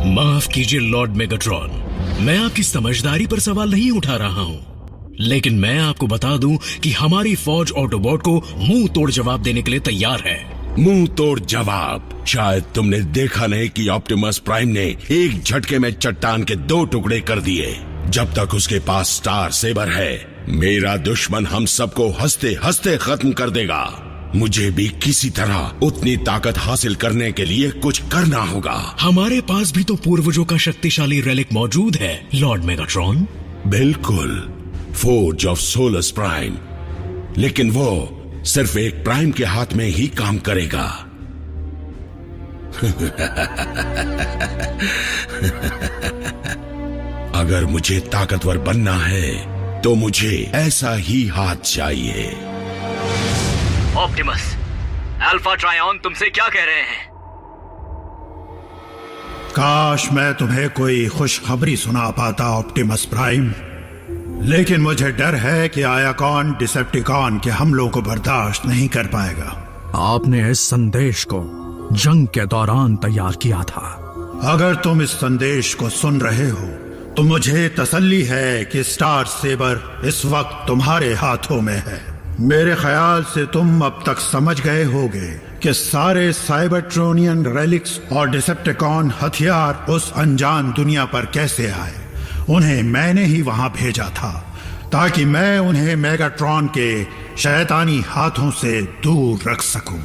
माफ कीजिए Lord Megatron, मैं आपकी समझदारी पर सवाल नहीं उठा रहा हूँ, लेकिन मैं आपको बता दूं कि हमारी फौज ऑटोबॉट को मुंह तोड़ जवाब देने के लिए तैयार है। मुंह तोड़ जवाब? शायद तुमने देखा नहीं कि ऑप्टिमस प्राइम ने एक झटके में चट्टान के 2 टुकड़े कर दिए। जब तक उसके पास स्टार सेबर है, मेरा दुश्मन हम सबको हंसते हंसते खत्म कर देगा। मुझे भी किसी तरह उतनी ताकत हासिल करने के लिए कुछ करना होगा। हमारे पास भी तो पूर्वजों का शक्तिशाली रेलिक मौजूद है लॉर्ड मेगाट्रॉन। बिल्कुल, फोर्ज ऑफ सोलस प्राइम, लेकिन वो सिर्फ एक प्राइम के हाथ में ही काम करेगा। अगर मुझे ताकतवर बनना है तो मुझे ऐसा ही हाथ चाहिए। ऑप्टिमस, अल्फा ट्रायन तुमसे क्या कह रहे हैं? काश मैं तुम्हें कोई खुशखबरी सुना पाता ऑप्टिमस प्राइम, लेकिन मुझे डर है कि आयाकॉन डिसेप्टिकॉन के हमलों को बर्दाश्त नहीं कर पाएगा। आपने इस संदेश को जंग के दौरान तैयार किया था। अगर तुम इस संदेश को सुन रहे हो तो मुझे तसल्ली है कि स्टार सेबर इस वक्त तुम्हारे हाथों में है। मेरे ख्याल से तुम अब तक समझ गए होगे कि सारे साइबरट्रोनियन रेलिक्स और डिसेप्टिकॉन हथियार उस अनजान दुनिया पर कैसे आए। उन्हें मैंने ही वहां भेजा था ताकि मैं उन्हें मेगाट्रॉन के शैतानी हाथों से दूर रख सकूं।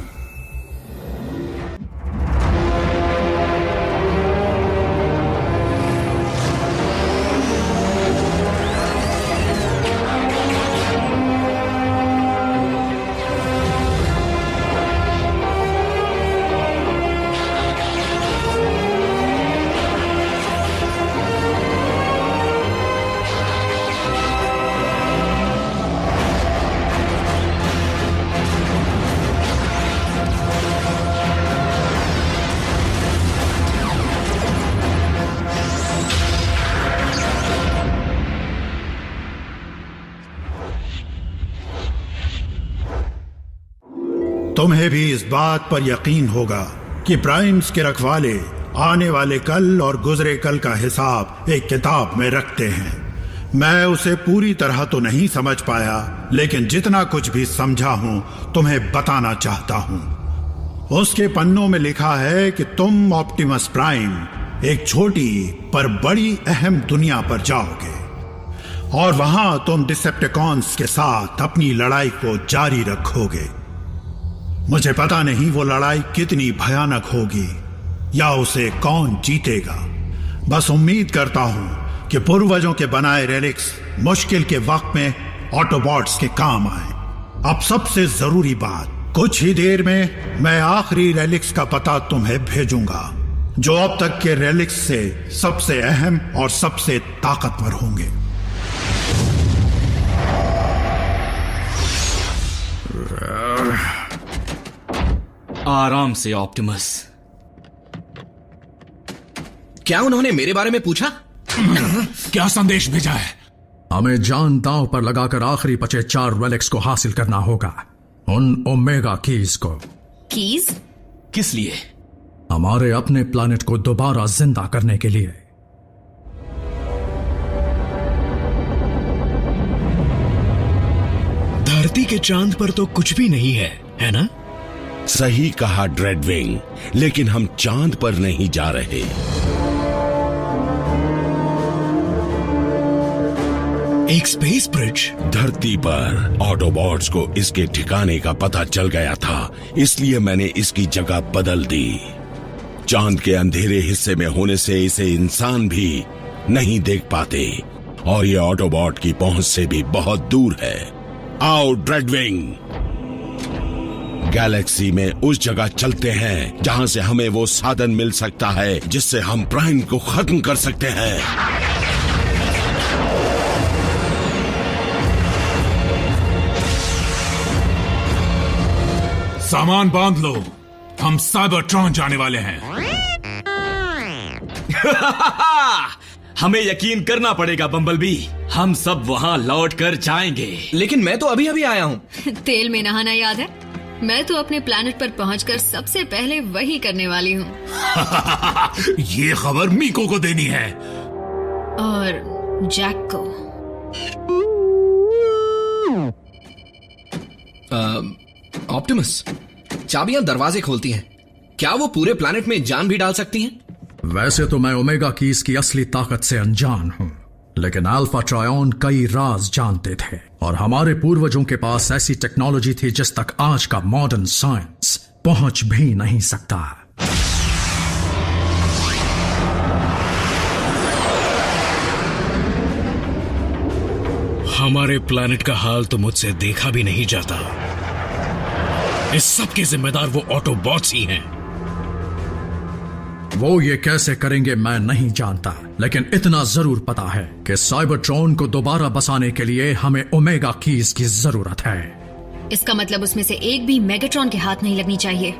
तुम्हें भी इस बात पर यकीन होगा कि प्राइम्स के रखवाले आने वाले कल और गुजरे कल का हिसाब एक किताब में रखते हैं। मैं उसे पूरी तरह तो नहीं समझ पाया, लेकिन जितना कुछ भी समझा हूं तुम्हें बताना चाहता हूं। उसके पन्नों में लिखा है कि तुम ऑप्टिमस प्राइम एक छोटी पर बड़ी अहम दुनिया पर जाओगे और वहां तुम डिसेप्टिकॉन्स के साथ अपनी लड़ाई को जारी रखोगे। मुझे पता नहीं वो लड़ाई कितनी भयानक होगी या उसे कौन जीतेगा। बस उम्मीद करता हूं कि पूर्वजों के बनाए रेलिक्स मुश्किल के वक्त में ऑटोबॉट्स के काम आए। अब सबसे जरूरी बात, कुछ ही देर में मैं आखिरी रेलिक्स का पता तुम्हें भेजूंगा जो अब तक के रेलिक्स से सबसे अहम और सबसे ताकतवर होंगे। आराम से ऑप्टिमस। क्या उन्होंने मेरे बारे में पूछा? क्या संदेश भेजा है? हमें जान दांव पर लगाकर आखिरी बचे 4 रेलिक्स को हासिल करना होगा, उन ओमेगा कीज को। कीज? किस लिए? हमारे अपने प्लैनेट को दोबारा जिंदा करने के लिए। धरती के चांद पर तो कुछ भी नहीं है ना? सही कहा ड्रेडविंग, लेकिन हम चांद पर नहीं जा रहे। एक स्पेस ब्रिज? धरती पर ऑटोबॉट्स को इसके ठिकाने का पता चल गया था, इसलिए मैंने इसकी जगह बदल दी। चांद के अंधेरे हिस्से में होने से इसे इंसान भी नहीं देख पाते और ये ऑटोबॉट की पहुंच से भी बहुत दूर है। आओ ड्रेडविंग, गैलेक्सी में उस जगह चलते हैं जहां से हमें वो साधन मिल सकता है जिससे हम प्राइम को खत्म कर सकते हैं। सामान बांध लो, हम साइबरट्रॉन जाने वाले हैं। हमें यकीन करना पड़ेगा बम्बलबी, हम सब वहां लौट कर जाएंगे। लेकिन मैं तो अभी अभी आया हूँ। तेल में नहाना याद है? मैं तो अपने प्लैनेट पर पहुंचकर सबसे पहले वही करने वाली हूँ। ये खबर मीको को देनी है। और जैक को। ऑप्टिमस, चाबियां दरवाजे खोलती हैं। क्या वो पूरे प्लैनेट में जान भी डाल सकती हैं? वैसे तो मैं ओमेगा कीज की असली ताकत से अनजान हूं, लेकिन अल्फा ट्रायन कई राज जानते थे और हमारे पूर्वजों के पास ऐसी टेक्नोलॉजी थी जिस तक आज का मॉडर्न साइंस पहुंच भी नहीं सकता। हमारे प्लैनेट का हाल तो मुझसे देखा भी नहीं जाता। इस सब के जिम्मेदार वो ऑटोबॉट्स ही हैं। वो ये कैसे करेंगे मैं नहीं जानता, लेकिन इतना जरूर पता है कि साइबरट्रॉन को दोबारा बसाने के लिए हमें ओमेगा कीज की जरूरत है। इसका मतलब उसमें से एक भी मेगाट्रॉन के हाथ नहीं लगनी चाहिए।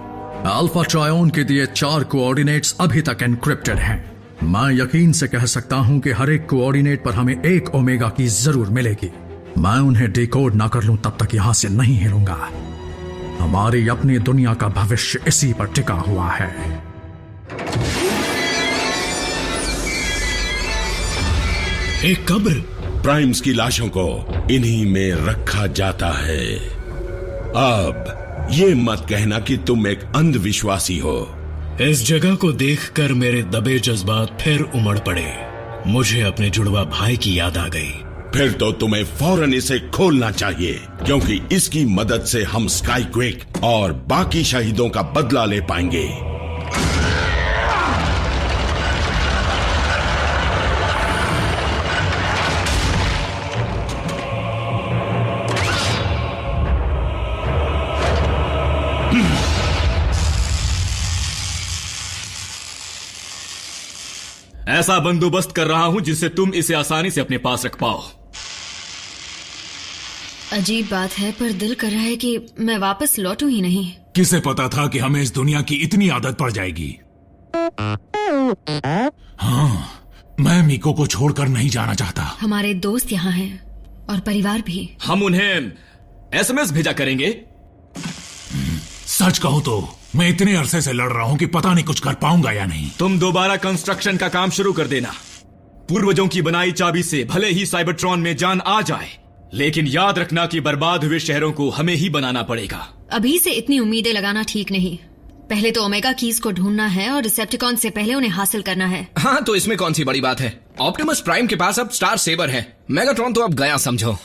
अल्फा ट्रायन के दिए 4 कोऑर्डिनेट्स अभी तक एनक्रिप्टेड हैं। मैं यकीन से कह सकता हूं कि हर एक कोऑर्डिनेट पर हमें एक ओमेगा की जरूर मिलेगी। मैं उन्हें डिकोड ना कर लूं तब तक यहां से नहीं हिलूंगा। हमारी अपनी दुनिया का भविष्य इसी पर टिका हुआ है। एक कब्र। प्राइम्स की लाशों को इन्हीं में रखा जाता है। अब ये मत कहना कि तुम एक अंधविश्वासी हो। इस जगह को देखकर मेरे दबे जज्बात फिर उमड़ पड़े। मुझे अपने जुड़वा भाई की याद आ गई। फिर तो तुम्हें फौरन इसे खोलना चाहिए, क्योंकि इसकी मदद से हम स्काईक्वेक और बाकी शहीदों का बदला ले पाएंगे। ऐसा बंदोबस्त कर रहा हूं जिससे तुम इसे आसानी से अपने पास रख पाओ। अजीब बात है, पर दिल कर रहा है कि मैं वापस लौटूं ही नहीं। किसे पता था कि हमें इस दुनिया की इतनी आदत पड़ जाएगी। हाँ, मैं मीको को छोड़कर नहीं जाना चाहता। हमारे दोस्त यहाँ हैं और परिवार भी। हम उन्हें एसएमएस भेजा करेंगे। सच कहूं तो मैं इतने अरसे से लड़ रहा हूं कि पता नहीं कुछ कर पाऊंगा या नहीं। तुम दोबारा कंस्ट्रक्शन का काम शुरू कर देना। पूर्वजों की बनाई चाबी से भले ही साइबरट्रॉन में जान आ जाए, लेकिन याद रखना कि बर्बाद हुए शहरों को हमें ही बनाना पड़ेगा। अभी से इतनी उम्मीदें लगाना ठीक नहीं। पहले तो ओमेगा कीज को ढूंढना है और डिसेप्टिकॉन से पहले उन्हें हासिल करना है। हाँ, तो इसमें कौन सी बड़ी बात है। ऑप्टिमस प्राइम के पास अब स्टार सेबर है। मेगाट्रॉन तो अब गया समझो।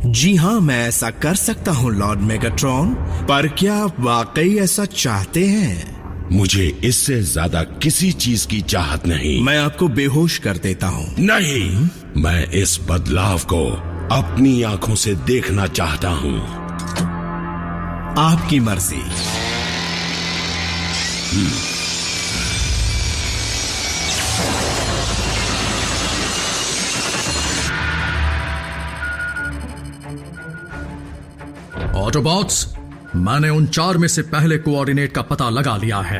जी हाँ, मैं ऐसा कर सकता हूँ लॉर्ड मेगाट्रॉन, पर क्या आप वाकई ऐसा चाहते हैं? मुझे इससे ज्यादा किसी चीज की चाहत नहीं। मैं आपको बेहोश कर देता हूँ। नहीं, मैं इस बदलाव को अपनी आंखों से देखना चाहता हूँ। आपकी मर्जी। ऑटोबॉट्स, मैंने उन 4 में से पहले कोऑर्डिनेट का पता लगा लिया है।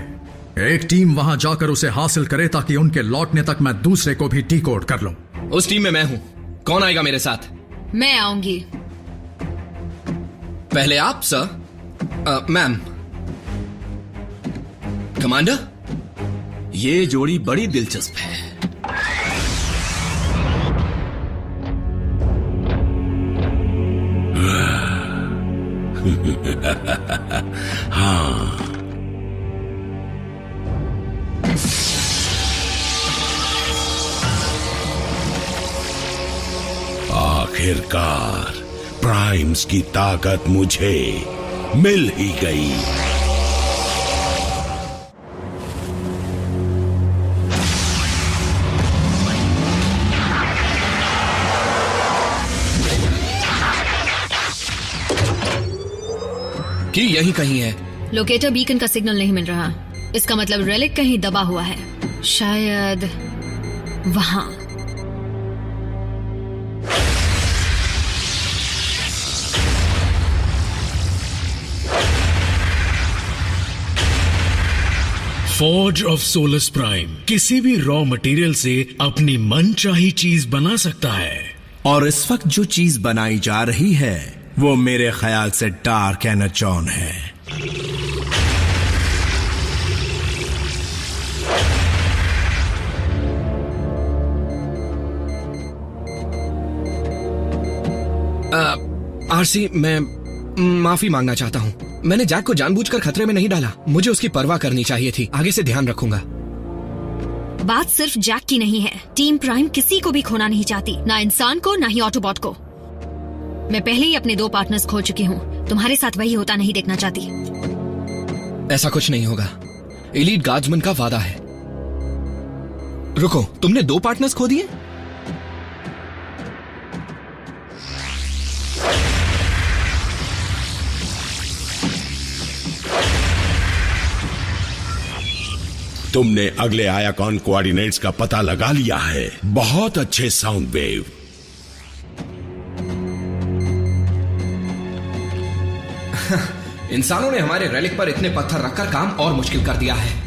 एक टीम वहां जाकर उसे हासिल करे ताकि उनके लौटने तक मैं दूसरे को भी डिकोड कर लूं। उस टीम में मैं हूं। कौन आएगा मेरे साथ? मैं आऊंगी। पहले आप सर। मैम। कमांडर, ये जोड़ी बड़ी दिलचस्प है। हाँ, आखिरकार प्राइम्स की ताकत मुझे मिल ही गई। कि यही कहीं है। लोकेटर बीकन का सिग्नल नहीं मिल रहा। इसका मतलब रेलिक कहीं दबा हुआ है, शायद वहां। फॉर्ज ऑफ सोलस प्राइम किसी भी रॉ मटेरियल से अपनी मनचाही चीज बना सकता है। और इस वक्त जो चीज बनाई जा रही है वो मेरे ख्याल से डार्क एनर्जॉन है। आरसी, मैं माफी मांगना चाहता हूँ। मैंने जैक को जानबूझकर खतरे में नहीं डाला। मुझे उसकी परवाह करनी चाहिए थी। आगे से ध्यान रखूंगा। बात सिर्फ जैक की नहीं है। टीम प्राइम किसी को भी खोना नहीं चाहती, ना इंसान को ना ही ऑटोबॉट को। मैं पहले ही अपने 2 पार्टनर्स खो चुकी हूँ। तुम्हारे साथ वही होता नहीं देखना चाहती। ऐसा कुछ नहीं होगा। एलीट गार्ड्समैन का वादा है। रुको, तुमने 2 पार्टनर्स खो दिए? तुमने अगले आयाकॉन कोऑर्डिनेट्स का पता लगा लिया है। बहुत अच्छे साउंड वेव। इंसानों ने हमारे रेलिक पर इतने पत्थर रखकर काम और मुश्किल कर दिया है।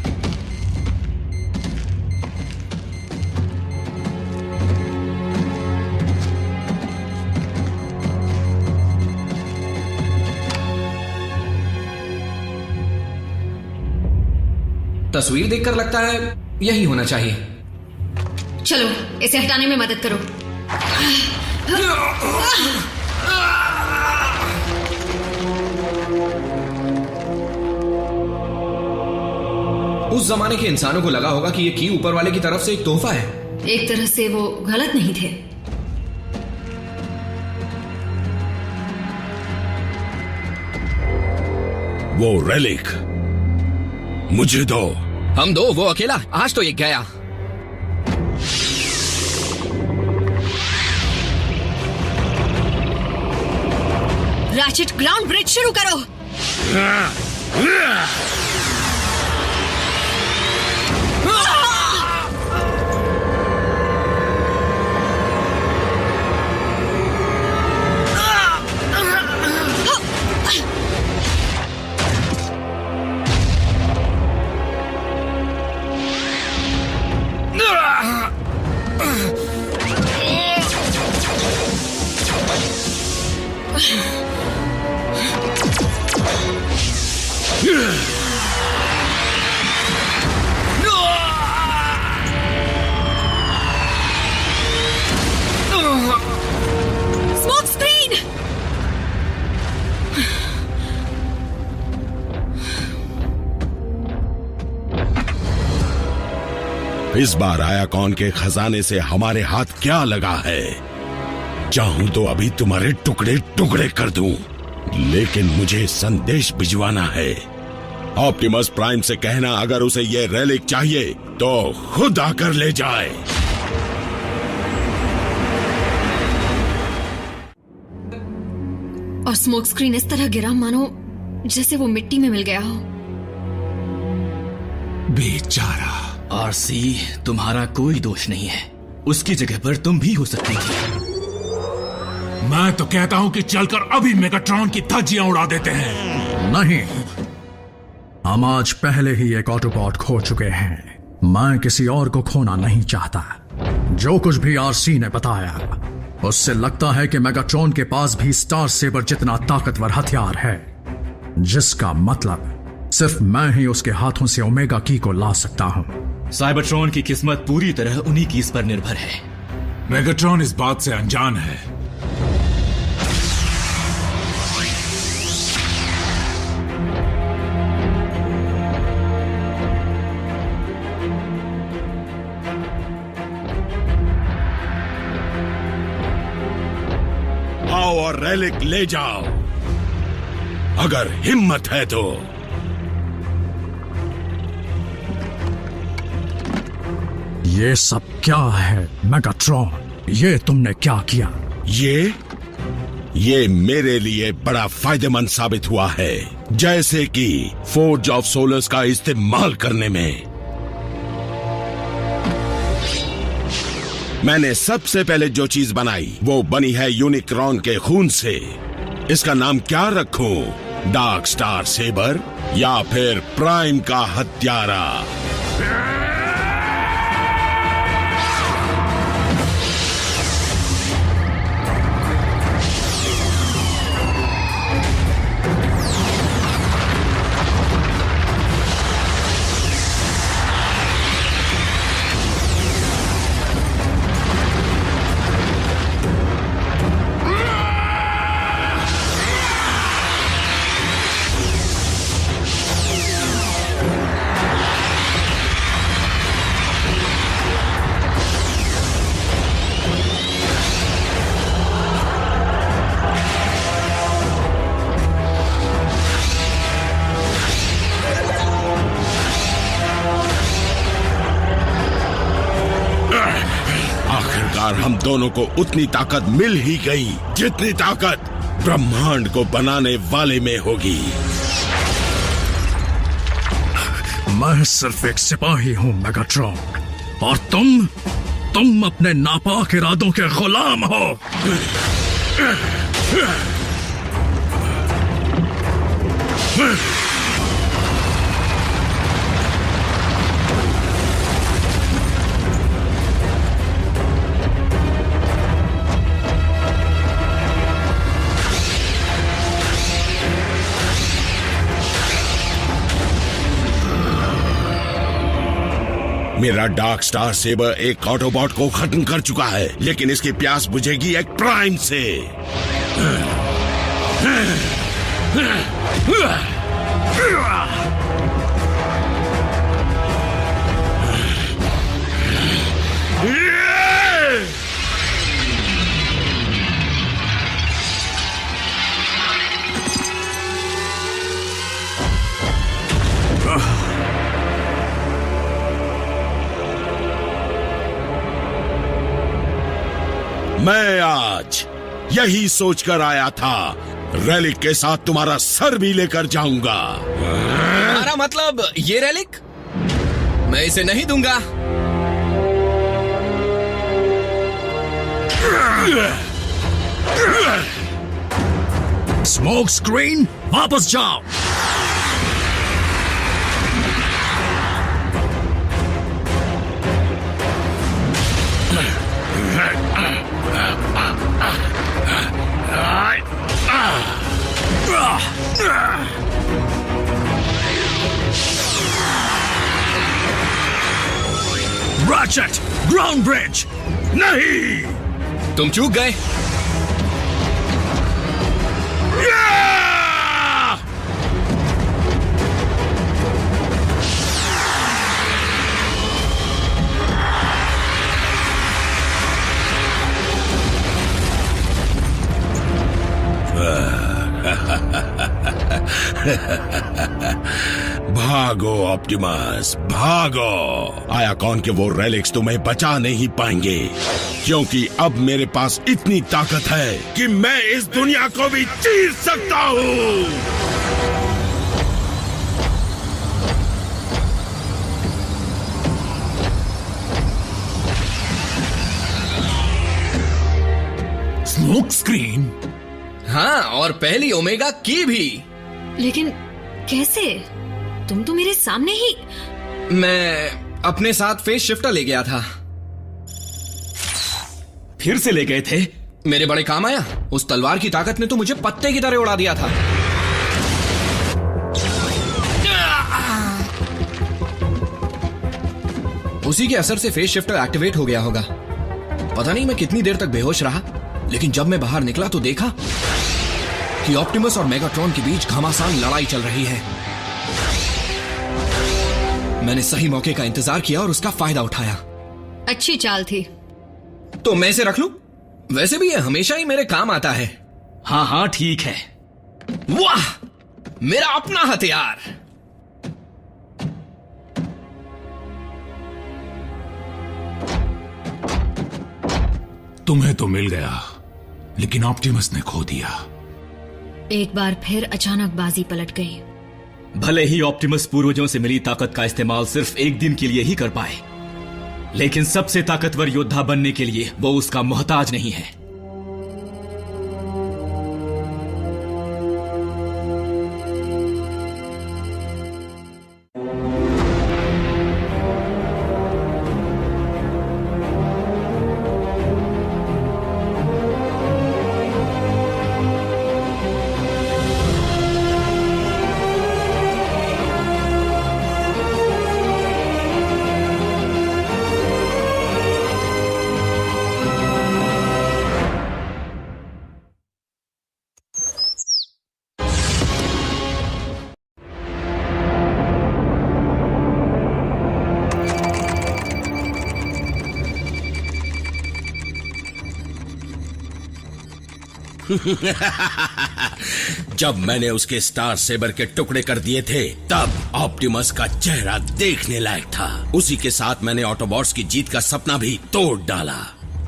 तस्वीर देखकर लगता है यही होना चाहिए। चलो इसे हटाने में मदद करो। उस जमाने के इंसानों को लगा होगा कि ये की ऊपर वाले की तरफ से एक तोहफा है। एक तरह से वो गलत नहीं थे। वो रेलिक मुझे दो। हम दो, वो अकेला। आज तो ये गया। रैचेट, ग्राउंड ब्रिज शुरू करो। Smoke screen. इस बार आयाकॉन के खजाने से हमारे हाथ क्या लगा है। चाहूं तो अभी तुम्हारे टुकड़े टुकड़े कर दूं, लेकिन मुझे संदेश भिजवाना है। ऑप्टिमस प्राइम से कहना अगर उसे ये रेलिक चाहिए तो खुद आकर ले जाए। और स्मोक स्क्रीन इस तरह गिरा मानो जैसे वो मिट्टी में मिल गया हो। बेचारा। आरसी, तुम्हारा कोई दोष नहीं है। उसकी जगह पर तुम भी हो सकती थी। मैं तो कहता हूं कि चलकर अभी मेगाट्रॉन की धज्जियां उड़ा देते हैं। नहीं, हम आज पहले ही एक ऑटोबॉट खो चुके हैं। मैं किसी और को खोना नहीं चाहता। जो कुछ भी आरसी ने बताया उससे लगता है कि मेगाट्रॉन के पास भी स्टार सेबर जितना ताकतवर हथियार है, जिसका मतलब सिर्फ मैं ही उसके हाथों से ओमेगा की को ला सकता हूं। साइबरट्रॉन की किस्मत पूरी तरह उन्हीं की इस पर निर्भर है। मेगाट्रॉन इस बात से अनजान है। आओ और रेलिक ले जाओ, अगर हिम्मत है तो। ये सब क्या है मेगाट्रॉन? ये तुमने क्या किया? ये मेरे लिए बड़ा फायदेमंद साबित हुआ है, जैसे कि फोर्ज ऑफ सोलर्स का इस्तेमाल करने में। मैंने सबसे पहले जो चीज बनाई वो बनी है यूनिक्रॉन के खून से। इसका नाम क्या रखूं? डार्क स्टार सेबर या फिर प्राइम का हत्यारा? बार हम दोनों को उतनी ताकत मिल ही गई जितनी ताकत ब्रह्मांड को बनाने वाले में होगी। मैं सिर्फ एक सिपाही हूं मेगाट्रॉन, और तुम अपने नापाक इरादों के गुलाम हो। मेरा डार्क स्टार सेबर एक ऑटोबॉट को खत्म कर चुका है, लेकिन इसकी प्यास बुझेगी एक प्राइम से। मैं आज यही सोचकर आया था, रेलिक के साथ तुम्हारा सर भी लेकर जाऊंगा। तुम्हारा मतलब ये रेलिक? मैं इसे नहीं दूंगा। स्मोक स्क्रीन, वापस जाओ। Ratchet, ground bridge! नहीं! तुम चूक गए। भागो ऑप्टिमस, भागो। आयाकॉन के वो रेलिक्स तुम्हें बचा नहीं पाएंगे, क्योंकि अब मेरे पास इतनी ताकत है कि मैं इस दुनिया को भी चीर सकता हूँ। Smoke screen? हाँ, और पहली ओमेगा की भी। लेकिन कैसे? तुम तो मेरे सामने ही। मैं अपने साथ फेस शिफ्टर ले गया था। फिर से ले गए थे? मेरे बड़े काम आया। उस तलवार की ताकत ने तो मुझे पत्ते की तरह उड़ा दिया था। उसी के असर से फेस शिफ्टर एक्टिवेट हो गया होगा। पता नहीं मैं कितनी देर तक बेहोश रहा, लेकिन जब मैं बाहर निकला तो देखा कि ऑप्टिमस और मेगाट्रॉन के बीच घमासान लड़ाई चल रही है। मैंने सही मौके का इंतजार किया और उसका फायदा उठाया। अच्छी चाल थी। तो मैं इसे रख लूं? वैसे भी ये हमेशा ही मेरे काम आता है। हाँ हाँ ठीक है। वाह, मेरा अपना हथियार। तुम्हें तो मिल गया, लेकिन ऑप्टिमस ने खो दिया। एक बार फिर अचानक बाजी पलट गई। भले ही ऑप्टिमस पूर्वजों से मिली ताकत का इस्तेमाल सिर्फ एक दिन के लिए ही कर पाए, लेकिन सबसे ताकतवर योद्धा बनने के लिए वो उसका मोहताज नहीं है। जब मैंने उसके स्टार सेबर के टुकड़े कर दिए थे, तब ऑप्टिमस का चेहरा देखने लायक था। उसी के साथ मैंने ऑटोबॉट्स की जीत का सपना भी तोड़ डाला।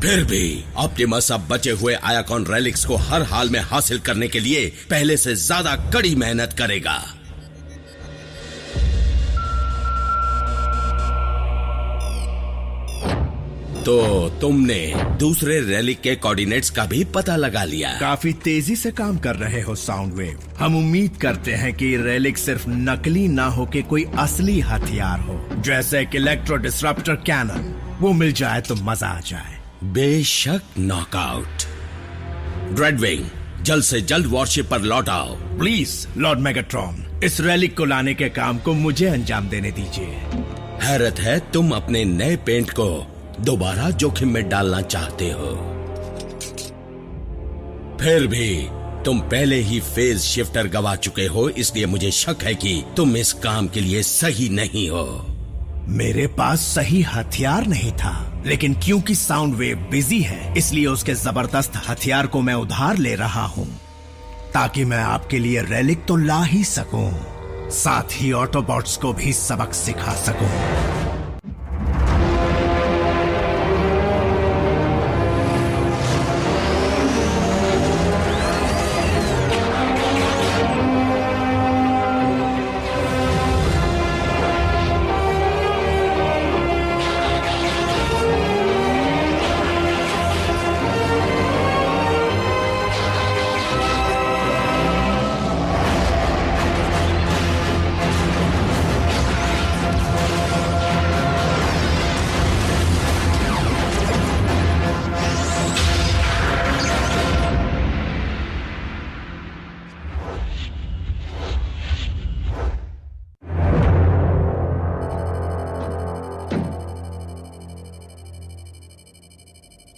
फिर भी ऑप्टिमस अब बचे हुए आयाकॉन रेलिक्स को हर हाल में हासिल करने के लिए पहले से ज्यादा कड़ी मेहनत करेगा। तो तुमने दूसरे रेलिक के कोऑर्डिनेट्स का भी पता लगा लिया। काफी तेजी से काम कर रहे हो साउंड वेव। हम उम्मीद करते हैं कि रेलिक सिर्फ नकली ना हो के कोई असली हथियार हो, जैसे कि इलेक्ट्रो डिसरप्टर कैनन। वो मिल जाए तो मजा आ जाए। बेशक नॉकआउट। ड्रेडविंग, जल्द से जल्द वॉरशिप पर लौट आओ। प्लीज लॉर्ड मेगाट्रॉन, इस रेलिक को लाने के काम को मुझे अंजाम देने दीजिए। हैरत है तुम अपने नए पेंट को दोबारा जोखिम में डालना चाहते हो। फिर भी तुम पहले ही फेज शिफ्टर गवा चुके हो, इसलिए मुझे शक है कि तुम इस काम के लिए सही नहीं हो। मेरे पास सही हथियार नहीं था, लेकिन क्योंकि साउंड वेव बिजी है, इसलिए उसके जबरदस्त हथियार को मैं उधार ले रहा हूँ, ताकि मैं आपके लिए रेलिक तो ला ही सकूं, साथ ही ऑटोबॉट्स को भी सबक सिखा सकूं।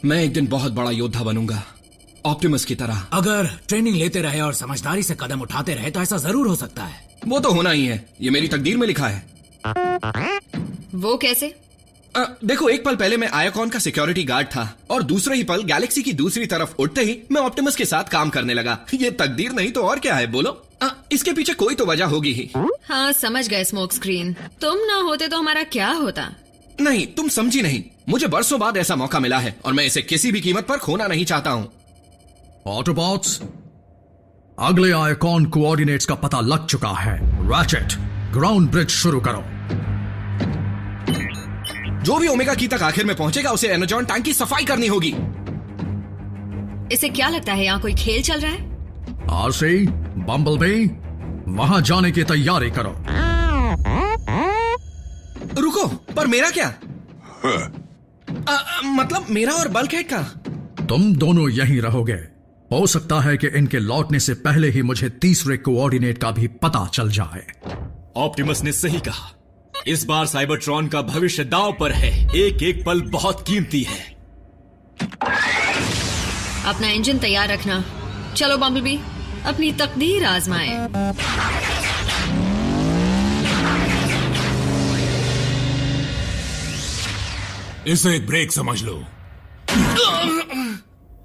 मैं एक दिन बहुत बड़ा योद्धा बनूंगा, ऑप्टिमस की तरह। अगर ट्रेनिंग लेते रहे और समझदारी से कदम उठाते रहे तो ऐसा जरूर हो सकता है। वो तो होना ही है, ये मेरी तकदीर में लिखा है। वो कैसे? देखो, एक पल पहले मैं आयाकॉन का सिक्योरिटी गार्ड था और दूसरे ही पल गैलेक्सी की दूसरी तरफ उठते ही मैं ऑप्टिमस के साथ काम करने लगा। ये तकदीर नहीं तो और क्या है, बोलो? इसके पीछे कोई तो वजह होगी ही। हाँ, समझ गए स्मोक स्क्रीन। तुम ना होते तो हमारा क्या होता? नहीं, तुम समझी नहीं। मुझे बरसों बाद ऐसा मौका मिला है और मैं इसे किसी भी कीमत पर खोना नहीं चाहता हूँ। ऑटोबॉट्स, अगले आइकॉन कोऑर्डिनेट्स का पता लग चुका है। रैचेट, ग्राउंड ब्रिज शुरू करो। जो भी ओमेगा की तक आखिर में पहुंचेगा उसे एनर्जॉन टैंक की सफाई करनी होगी। इसे क्या लगता है यहाँ कोई खेल चल रहा है? आरसी, बम्बलबी, वहां जाने की तैयारी करो। रुको, पर मेरा क्या? मतलब मेरा और बल्कहेड का? तुम दोनों यहीं रहोगे। हो सकता है कि इनके लौटने से पहले ही मुझे तीसरे कोऑर्डिनेट का भी पता चल जाए। ऑप्टिमस ने सही कहा, इस बार साइबरट्रॉन का भविष्य दांव पर है। एक एक पल बहुत कीमती है। अपना इंजन तैयार रखना। चलो बम्बलबी, अपनी तकदीर आजमाए। इसे एक ब्रेक समझ लो।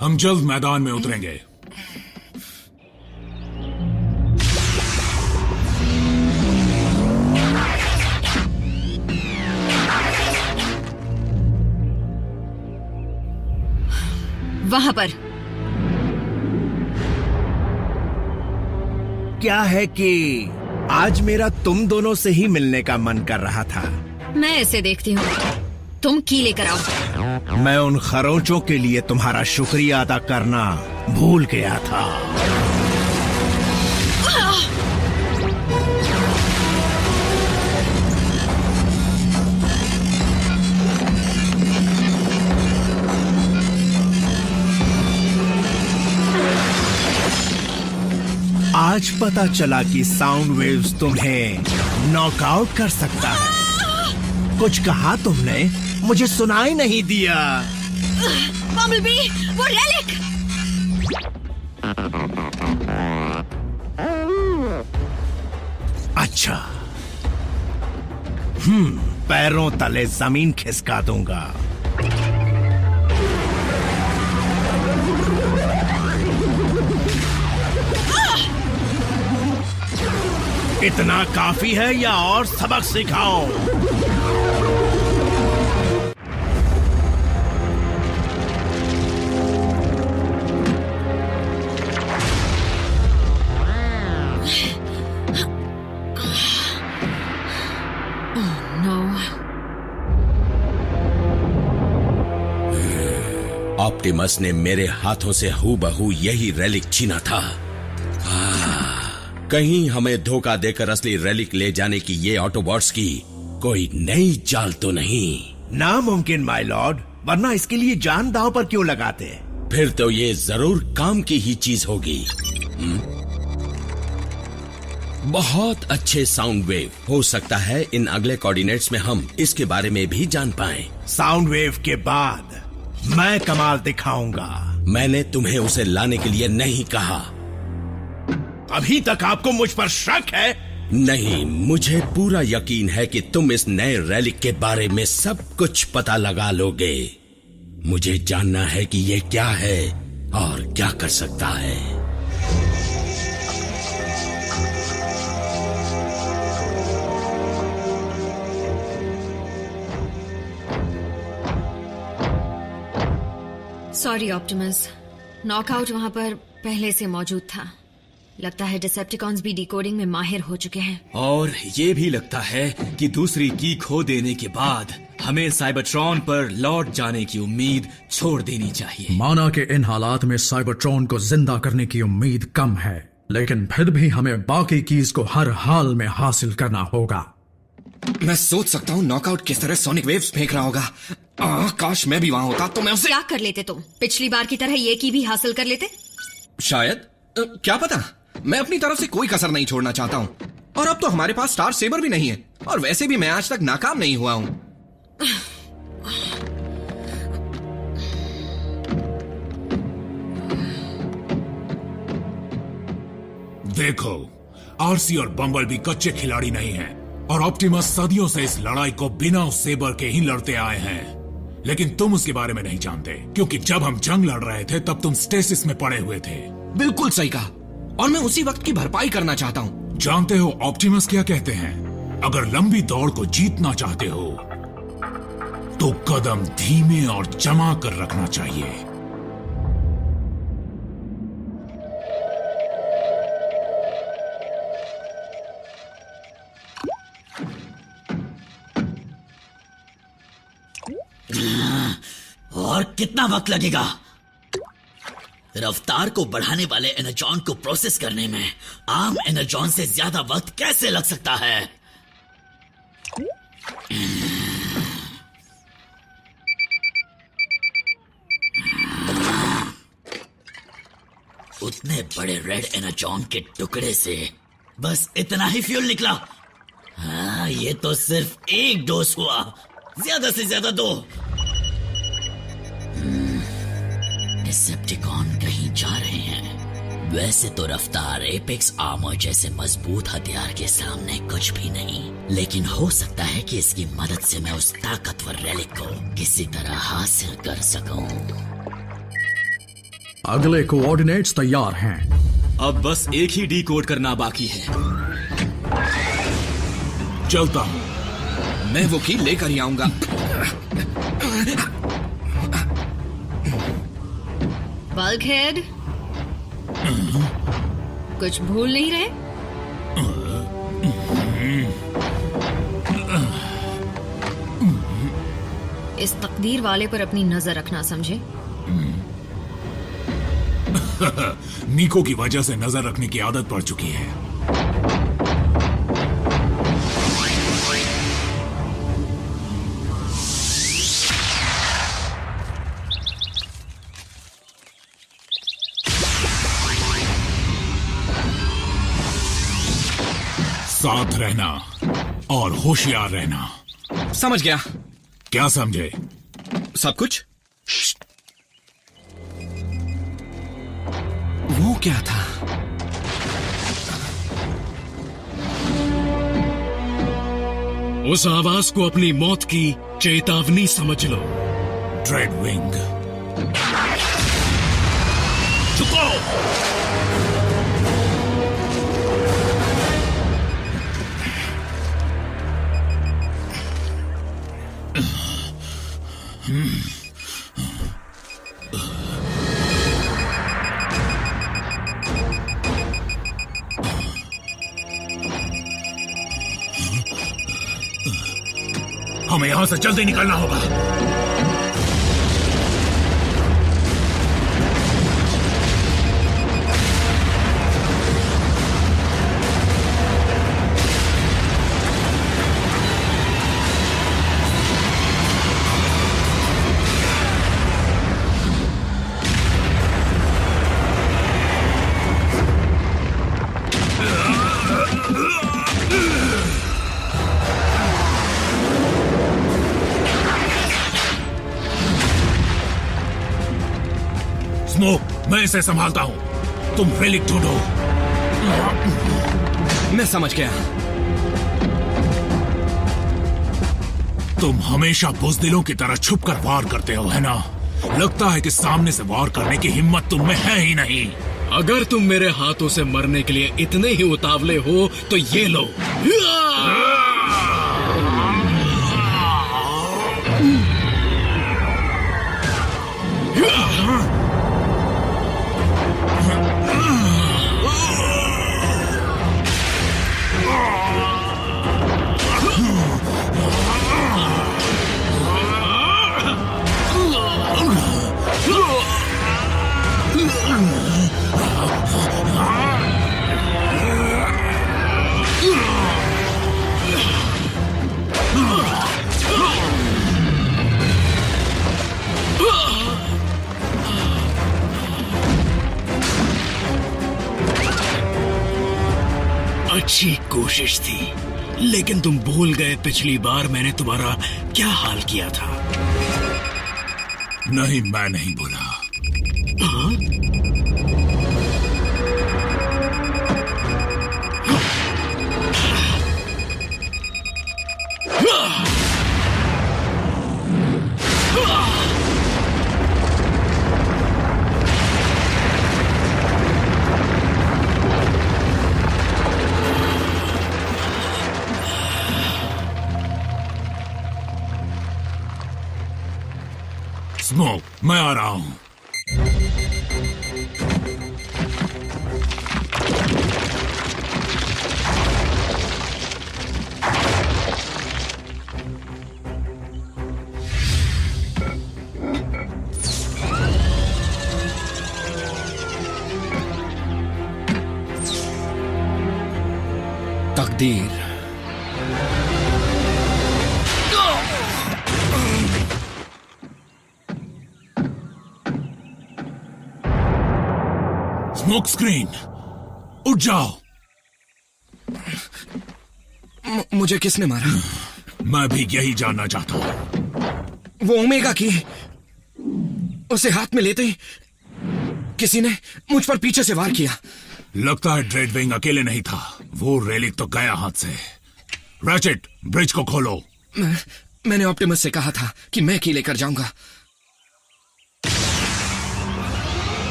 हम जल्द मैदान में उतरेंगे। वहां पर क्या है कि आज मेरा तुम दोनों से ही मिलने का मन कर रहा था। मैं इसे देखती हूँ, तुम की लेकर आओ। मैं उन खरोंचों के लिए तुम्हारा शुक्रिया अदा करना भूल गया था। आज पता चला कि साउंड वेव्स तुम्हें नॉकआउट कर सकता है। कुछ कहा तुमने? मुझे सुनाई नहीं दिया। बम्बलबी, वो रेलिक! अच्छा, पैरों तले जमीन खिसका दूंगा। इतना काफी है या और सबक सिखाओ? ऑप्टिमस ने मेरे हाथों से हूबहू यही रेलिक छीना था। कहीं हमें धोखा देकर असली रेलिक ले जाने की ये ऑटोबॉट्स की कोई नई चाल तो नहीं? नामुमकिन माय लॉर्ड, वरना इसके लिए जान दांव पर क्यों लगाते? फिर तो ये जरूर काम की ही चीज होगी। बहुत अच्छे साउंड वेव। हो सकता है इन अगले कोऑर्डिनेट्स में हम इसके बारे में भी जान पाएं। साउंड वेव के बाद मैं कमाल दिखाऊंगा। मैंने तुम्हें उसे लाने के लिए नहीं कहा। अभी तक आपको मुझ पर शक है? नहीं, मुझे पूरा यकीन है कि तुम इस नए रेलिक के बारे में सब कुछ पता लगा लोगे। मुझे जानना है कि ये क्या है और क्या कर सकता है। सॉरी ऑप्टिमस, नॉकआउट वहां पर पहले से मौजूद था। लगता है डिसेप्टिकॉन्स भी डिकोडिंग में माहिर हो चुके हैं। और ये भी लगता है कि दूसरी की खो देने के बाद हमें साइबरट्रॉन पर लौट जाने की उम्मीद छोड़ देनी चाहिए। माना कि इन हालात में साइबरट्रॉन को जिंदा करने की उम्मीद कम है, लेकिन फिर भी हमें बाकी कीज को हर हाल में हासिल करना होगा। मैं सोच सकता हूँ नॉकआउट किस तरह सोनिक वेव्स फेंक रहा होगा। काश मैं भी वहां होता तो मैं उसे... क्या कर लेते तुम? पिछली बार की तरह ये की भी हासिल कर लेते? शायद, क्या पता। मैं अपनी तरफ से कोई कसर नहीं छोड़ना चाहता हूँ। और अब तो हमारे पास स्टार सेबर भी नहीं है, और वैसे भी मैं आज तक नाकाम नहीं हुआ हूँ। देखो, आरसी और बम्बल भी कच्चे खिलाड़ी नहीं हैं, और ऑप्टिमस सदियों से इस लड़ाई को बिना उस सेबर के ही लड़ते आए हैं। लेकिन तुम उसके बारे में नहीं जानते, क्योंकि जब हम जंग लड़ रहे थे तब तुम स्टेसिस में पड़े हुए थे। बिल्कुल सही कहा, और मैं उसी वक्त की भरपाई करना चाहता हूँ। जानते हो ऑप्टिमस क्या कहते हैं? अगर लंबी दौड़ को जीतना चाहते हो तो कदम धीमे और जमा कर रखना चाहिए। और कितना वक्त लगेगा? रफ्तार को बढ़ाने वाले एनर्जॉन को प्रोसेस करने में आम एनर्जॉन से ज्यादा वक्त कैसे लग सकता है? उतने बड़े रेड एनर्जॉन के टुकड़े से बस इतना ही फ्यूल निकला। हाँ, ये तो सिर्फ एक डोज हुआ, ज्यादा से ज्यादा 2। डिसेप्टिकॉन कहीं जा रहे हैं। वैसे तो रफ्तार एपेक्स आर्मर जैसे मजबूत हथियार के सामने कुछ भी नहीं, लेकिन हो सकता है कि इसकी मदद से मैं उस ताकतवर रेलिक को किसी तरह हासिल कर सकूं। अगले कोऑर्डिनेट्स तैयार हैं। अब बस एक ही डिकोड करना बाकी है। चलता हूं। मैं वो की लेकर ही आऊंगा। बल्कहेड, कुछ भूल नहीं रहे? इस तकदीर वाले पर अपनी नजर रखना, समझे? नीको की वजह से नजर रखने की आदत पड़ चुकी है। साथ रहना और होशियार रहना। समझ गया। क्या समझे? सब कुछ। वो क्या था? उस आवाज को अपनी मौत की चेतावनी समझ लो। ड्रेडविंग। चुको! हमें यहां से जल्दी निकलना होगा। मैं इसे संभालता हूँ, तुम रेलिक ढूंढो। मैं समझ गया। तुम हमेशा बुज़दिलों की तरह छुपकर वार करते हो, है ना? लगता है कि सामने से वार करने की हिम्मत तुम में है ही नहीं। अगर तुम मेरे हाथों से मरने के लिए इतने ही उतावले हो तो ये लो। अच्छी कोशिश थी, लेकिन तुम भूल गए पिछली बार मैंने तुम्हारा क्या हाल किया था। नहीं, मैं नहीं बोला। स्मोक, मैं आ रहा हूं। तकदीर। स्मोक स्क्रीन, उठ जाओ। मुझे किसने मारा? मैं भी यही जानना चाहता हूं। वो ओमेगा की, उसे हाथ में लेते ही किसी ने मुझ पर पीछे से वार किया। लगता है ड्रेडविंग अकेले नहीं था, वो रेलिक तो गया हाथ से। रैचेट, ब्रिज को खोलो। मैंने ऑप्टिमस से कहा था कि मैं की लेकर जाऊंगा।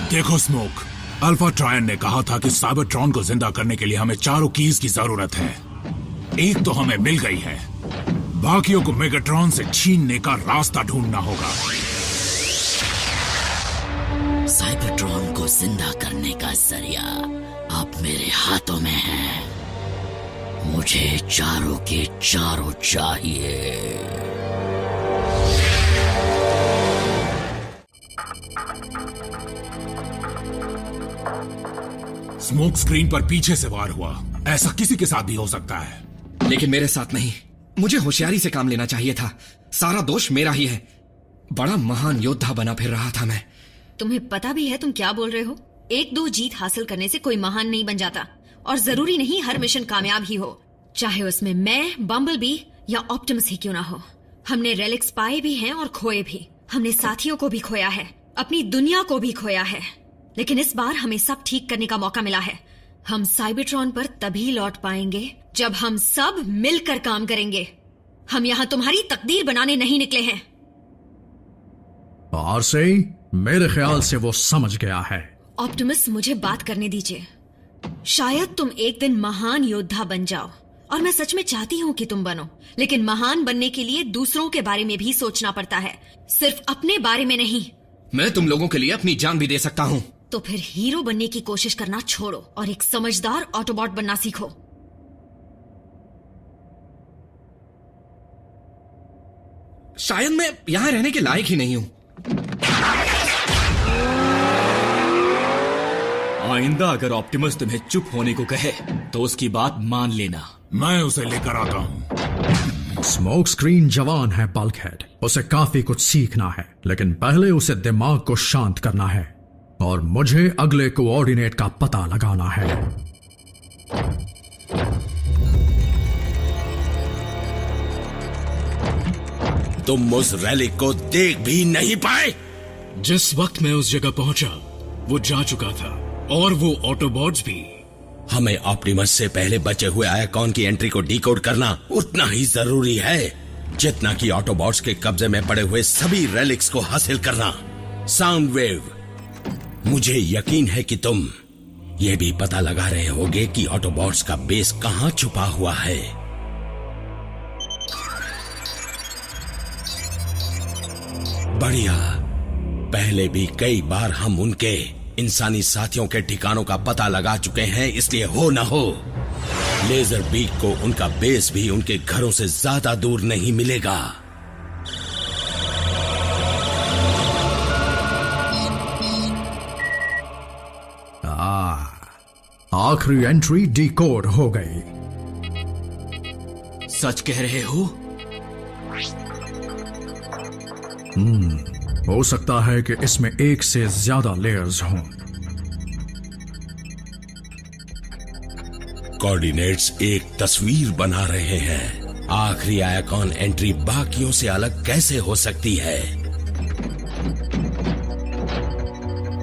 देखो स्मोक, अल्फा ट्रायन ने कहा था कि साइबरट्रॉन को जिंदा करने के लिए हमें 4 कीज की जरूरत है। एक तो हमें मिल गई है, बाकियों को मेगाट्रॉन से छीनने का रास्ता ढूंढना होगा। साइबरट्रॉन को जिंदा करने का जरिया अब मेरे हाथों में है। मुझे 4 के 4 चाहिए। स्मोक स्क्रीन पर पीछे से वार हुआ, ऐसा किसी के साथ भी हो सकता है। लेकिन मेरे साथ नहीं। मुझे होशियारी से काम लेना चाहिए था। सारा दोष मेरा ही है। बड़ा महान योद्धा बना फिर रहा था मैं। तुम्हें पता भी है तुम क्या बोल रहे हो? 1-2 जीत हासिल करने से कोई महान नहीं बन जाता, और जरूरी नहीं हर मिशन कामयाब ही हो, चाहे उसमें मैं, बम्बलबी या ऑप्टिमस ही क्यों ना हो। हमने रेलिक्स पाए भी हैं और खोए भी। हमने साथियों को भी खोया है, अपनी दुनिया को भी खोया है, लेकिन इस बार हमें सब ठीक करने का मौका मिला है। हम साइबरट्रॉन पर तभी लौट पाएंगे जब हम सब मिलकर काम करेंगे। हम यहाँ तुम्हारी तकदीर बनाने नहीं निकले हैं। आरसे, मेरे ख्याल से वो समझ गया है। ऑप्टिमस, मुझे बात करने दीजिए। शायद तुम एक दिन महान योद्धा बन जाओ, और मैं सच में चाहती हूँ कि तुम बनो, लेकिन महान बनने के लिए दूसरों के बारे में भी सोचना पड़ता है, सिर्फ अपने बारे में नहीं। मैं तुम लोगों के लिए अपनी जान भी दे सकता हूँ। तो फिर हीरो बनने की कोशिश करना छोड़ो और एक समझदार ऑटोबॉट बनना सीखो। शायद मैं यहां रहने के लायक ही नहीं हूं। आइंदा अगर ऑप्टिमस तुम्हें चुप होने को कहे तो उसकी बात मान लेना। मैं उसे लेकर आता हूं। स्मोक स्क्रीन जवान है बल्कहेड, उसे काफी कुछ सीखना है, लेकिन पहले उसे दिमाग को शांत करना है और मुझे अगले कोऑर्डिनेट का पता लगाना है। तुम उस रेलिक को देख भी नहीं पाए। जिस वक्त मैं उस जगह पहुंचा वो जा चुका था और वो ऑटोबॉट्स भी। हमें ऑप्टिमस से पहले बचे हुए आयाकॉन की एंट्री को डिकोड करना उतना ही जरूरी है जितना कि ऑटोबॉट्स के कब्जे में पड़े हुए सभी रेलिक्स को हासिल करना। साउंड वेव, मुझे यकीन है कि तुम ये भी पता लगा रहे होगे कि ऑटोबॉट्स का बेस कहां छुपा हुआ है। बढ़िया, पहले भी कई बार हम उनके इंसानी साथियों के ठिकानों का पता लगा चुके हैं, इसलिए हो न हो लेजर बीक को उनका बेस भी उनके घरों से ज्यादा दूर नहीं मिलेगा। आखिरी एंट्री डिकोड हो गई। सच कह रहे हो? हो सकता है कि इसमें एक से ज्यादा लेयर्स हों। कोऑर्डिनेट्स एक तस्वीर बना रहे हैं। आखिरी आयाकॉन एंट्री बाकियों से अलग कैसे हो सकती है?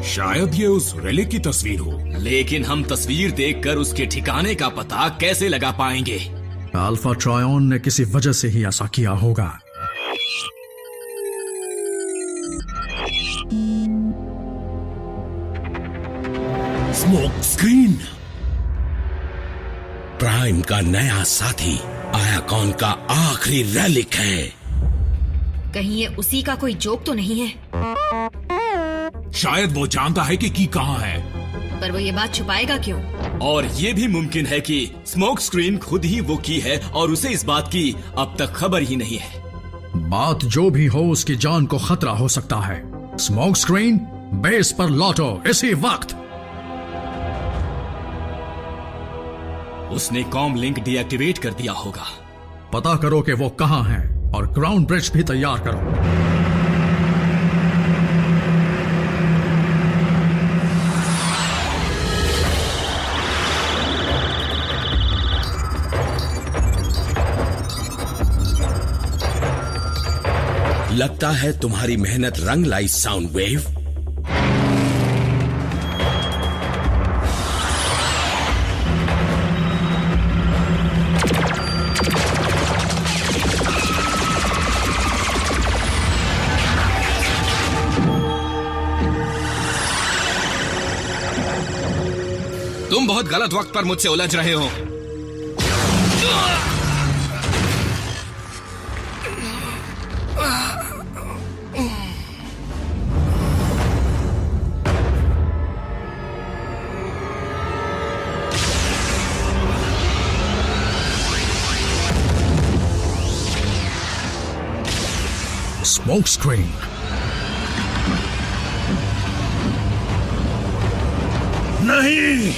शायद ये उस रेलिक की तस्वीर हो। लेकिन हम तस्वीर देखकर उसके ठिकाने का पता कैसे लगा पाएंगे? अल्फा ट्रायन ने किसी वजह से ही ऐसा किया होगा। स्मोक स्क्रीन, प्राइम का नया साथी आयाकॉन का आखिरी रेलिक है। कहीं ये उसी का कोई जोक तो नहीं है? शायद वो जानता है कि की कहां है। पर वो ये बात छुपाएगा क्यों? और ये भी मुमकिन है कि स्मोक स्क्रीन खुद ही वो की है और उसे इस बात की अब तक खबर ही नहीं है। बात जो भी हो, उसकी जान को खतरा हो सकता है। स्मोक स्क्रीन, बेस पर लौटो इसी वक्त। उसने कॉम लिंक डीएक्टिवेट कर दिया होगा। पता करो कि वो कहां है और ग्राउंड ब्रिज भी तैयार करो। लगता है तुम्हारी मेहनत रंग लाई साउंड वेव। तुम बहुत गलत वक्त पर मुझसे उलझ रहे हो। Smoke screen. नहीं,